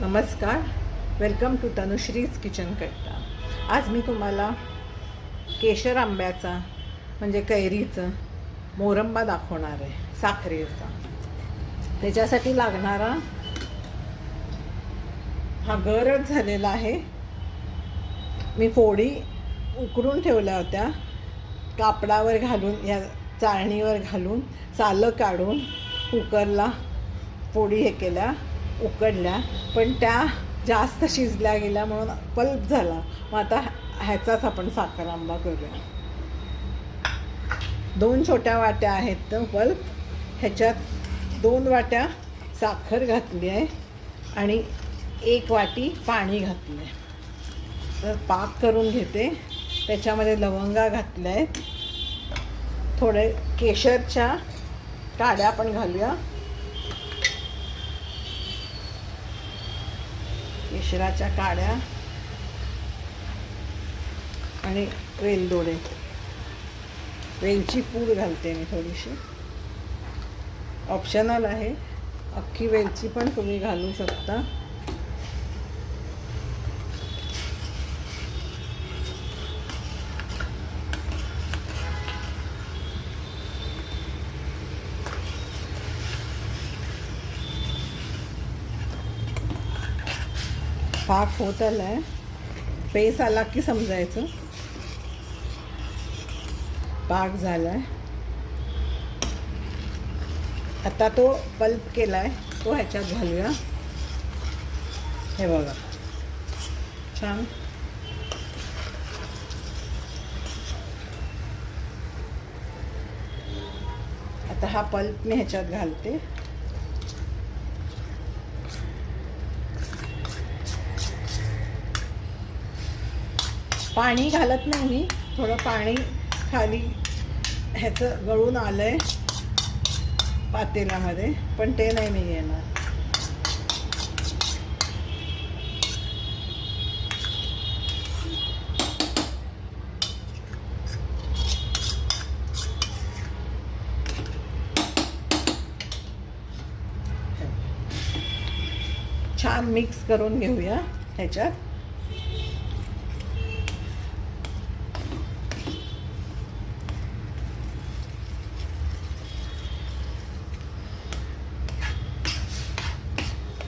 नमस्कार, welcome to Tanushree's kitchen कट्टा. आज मी तुम्हाला केशर आंब्याचा म्हणजे कैरीचं मोरंबा दाखवणार आहे, साखरेचा. त्याच्यासाठी लागणारा हा गरज झालेला आहे. मी फोडी उकरून ठेवल्या होत्या, कापडावर घालून या चाळणीवर घालून सालं काढून कुकरला फोडी हे केल्या, उकडल्या, पण त्या जास्त शिजल्या गेल्या म्हणून पल्प झाला. मग आता ह्याचाच आपण साखर आंबा करूया. 2 छोट्या वाट्या आहेत तर पल्प, ह्याच्यात 2 वाट्या साखर घातली आहे आणि 1 वाटी पाणी घातलं आहे. तर पाक करून घेते. त्याच्यामध्ये लवंगा घातल्या आहेत, थोडे केशरच्या काड्या पण घालूया. केशराच्या काड्या आणि वेलदोडे, वेलची पूड घालते मी थोडीशी, ऑप्शनल आहे. अख्खी वेलची पण तुम्ही घालू शकता. पाक होत आला आहे, पेस आला की समजायचं पाक झाला आहे. आता तो पल्प केला आहे तो ह्याच्यात घालूया. हे बघा, छान. आता हा पल्प मी ह्याच्यात घालते. पाणी घालत नाही मी, थोडं पाणी खाली ह्याचं गळून आलं आहे पातेल्यामध्ये, पण ते नाही मी घेणार. छान मिक्स करून घेऊया ह्याच्यात.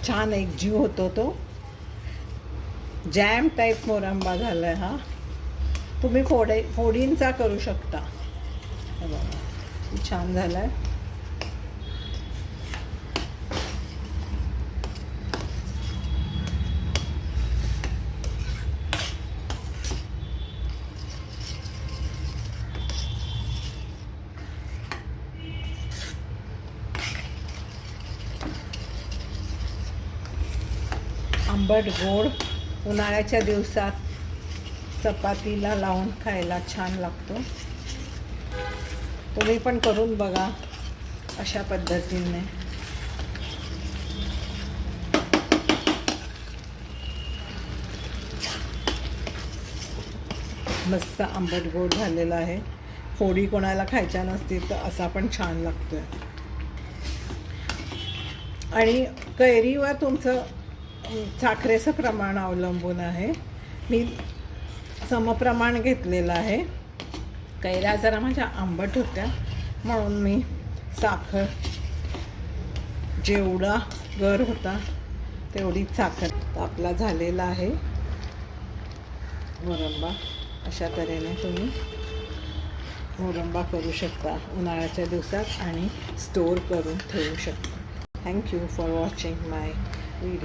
छान एक जीव होतो, तो जॅम टाईप मोरंबा झाला आहे हा. तुम्ही फोडींचा करू शकता. हे बघा, छान झाला आहे. आंबट गोड उन्हाळ्याच्या दिवसात चपातीला लावून खायला छान लागतो. तुम्ही पण करून बघा अशा पद्धतीने. मस्त आंबट गोड झालेला आहे. फोडी कोणाला खायच्या नसतील तर असा पण छान लागतोय. आणि कैरीवर तुमचं साखरेचं प्रमाण अवलंबून आहे. मी समप्रमाण घेतलेलं आहे. कैऱ्या जरा माझ्या आंबट होत्या म्हणून मी साखर जेवढा गर होता तेवढीच साखर. आपला झालेला आहे मोरंबा. अशा तऱ्हेने तुम्ही मोरंबा करू शकता उन्हाळ्याच्या दिवसात आणि स्टोअर करून ठेवू शकता. Thank you for watching my video.